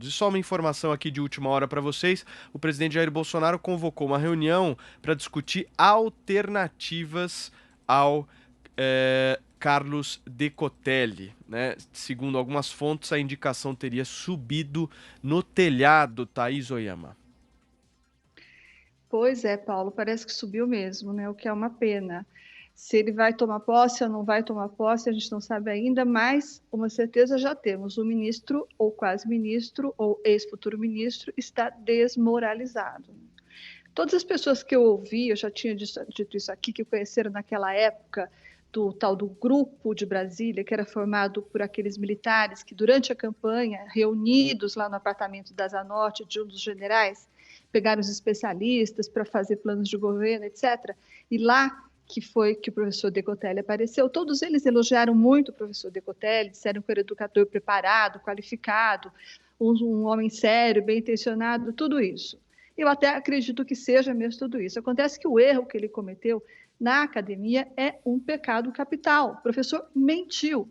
E só uma informação aqui de última hora para vocês: o presidente Jair Bolsonaro convocou uma reunião para discutir alternativas ao Carlos Decotelli, né? Segundo algumas fontes, a indicação teria subido no telhado, Thaís Oyama. Pois é, Paulo, parece que subiu mesmo, né? O que é uma pena. Se ele vai tomar posse ou não vai tomar posse, a gente não sabe ainda, mas uma certeza já temos: o ministro, ou quase ministro, ou ex-futuro ministro, está desmoralizado. Todas as pessoas que eu ouvi, eu já tinha dito isso aqui, que conheceram naquela época do tal do Grupo de Brasília, que era formado por aqueles militares que, durante a campanha, reunidos lá no apartamento da Zanorte, de um dos generais, pegaram os especialistas para fazer planos de governo, etc. E lá que foi que o professor Decotelli apareceu, todos eles elogiaram muito o professor Decotelli, disseram que era educador preparado, qualificado, um homem sério, bem intencionado, tudo isso. Eu até acredito que seja mesmo tudo isso. Acontece que o erro que ele cometeu na academia é um pecado capital. O professor mentiu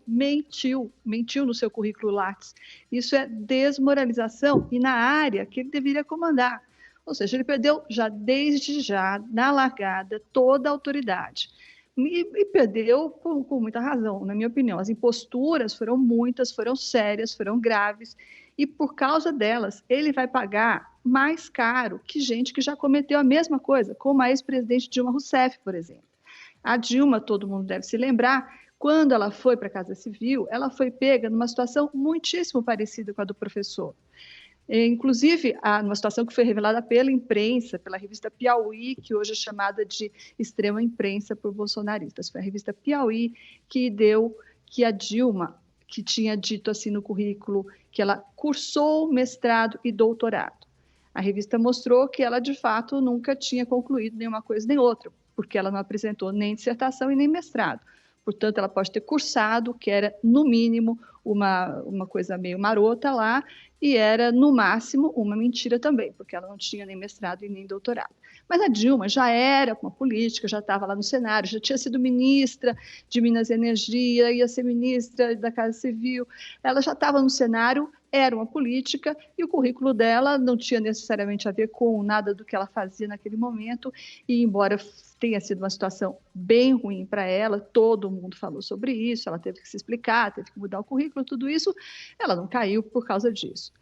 no seu currículo Lattes. Isso é desmoralização e na área que ele deveria comandar. Ou seja, ele perdeu desde já, na largada, toda a autoridade. E perdeu com muita razão, na minha opinião. As imposturas foram muitas, foram sérias, foram graves, e por causa delas, ele vai pagar mais caro que gente que já cometeu a mesma coisa, como a ex-presidente Dilma Rousseff, por exemplo. A Dilma, todo mundo deve se lembrar, quando ela foi para a Casa Civil, ela foi pega numa situação muitíssimo parecida com a do professor. Inclusive, numa situação que foi revelada pela imprensa, pela revista Piauí, que hoje é chamada de extrema imprensa por bolsonaristas. Foi a revista Piauí que deu que a Dilma, que tinha dito assim no currículo, que ela cursou mestrado e doutorado. A revista mostrou que ela, de fato, nunca tinha concluído nenhuma coisa nem outra, porque ela não apresentou nem dissertação e nem mestrado. Portanto, ela pode ter cursado, que era, no mínimo, uma coisa meio marota lá, e era, no máximo, uma mentira também, porque ela não tinha nem mestrado e nem doutorado. Mas a Dilma já era uma política, já estava lá no cenário, já tinha sido ministra de Minas e Energia, ia ser ministra da Casa Civil, ela já estava no cenário, era uma política, e o currículo dela não tinha necessariamente a ver com nada do que ela fazia naquele momento, e embora tenha sido uma situação bem ruim para ela, todo mundo falou sobre isso, ela teve que se explicar, teve que mudar o currículo, tudo isso, ela não caiu por causa disso.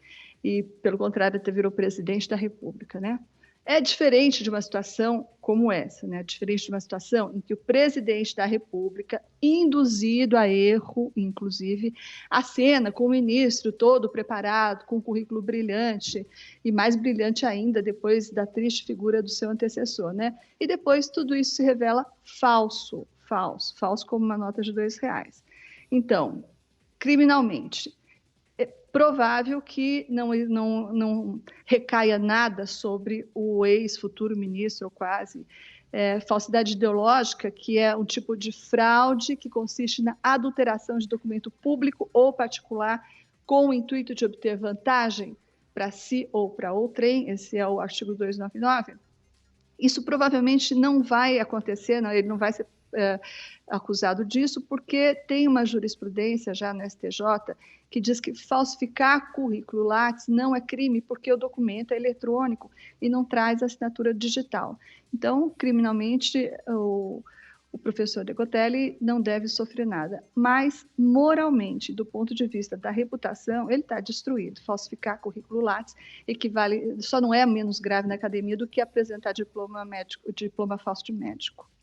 E, pelo contrário, até virou presidente da República, né? É diferente de uma situação como essa, né? Diferente de uma situação em que o presidente da República, induzido a erro, inclusive, acena com o ministro todo preparado, com um currículo brilhante, e mais brilhante ainda depois da triste figura do seu antecessor, né? E depois tudo isso se revela falso, falso como uma nota de R$ 2. Então, criminalmente, é provável que não recaia nada sobre o ex-futuro ministro, ou quase. Falsidade ideológica, que é um tipo de fraude que consiste na adulteração de documento público ou particular com o intuito de obter vantagem para si ou para outrem, esse é o artigo 299. Isso provavelmente não vai acontecer, não, ele não vai ser acusado disso, porque tem uma jurisprudência já no STJ que diz que falsificar currículo Lattes não é crime, porque o documento é eletrônico e não traz assinatura digital. Então, criminalmente, o professor Decotelli não deve sofrer nada, mas moralmente, do ponto de vista da reputação, ele está destruído. Falsificar currículo Lattes equivale, só não é menos grave na academia do que apresentar diploma médico, diploma falso de médico.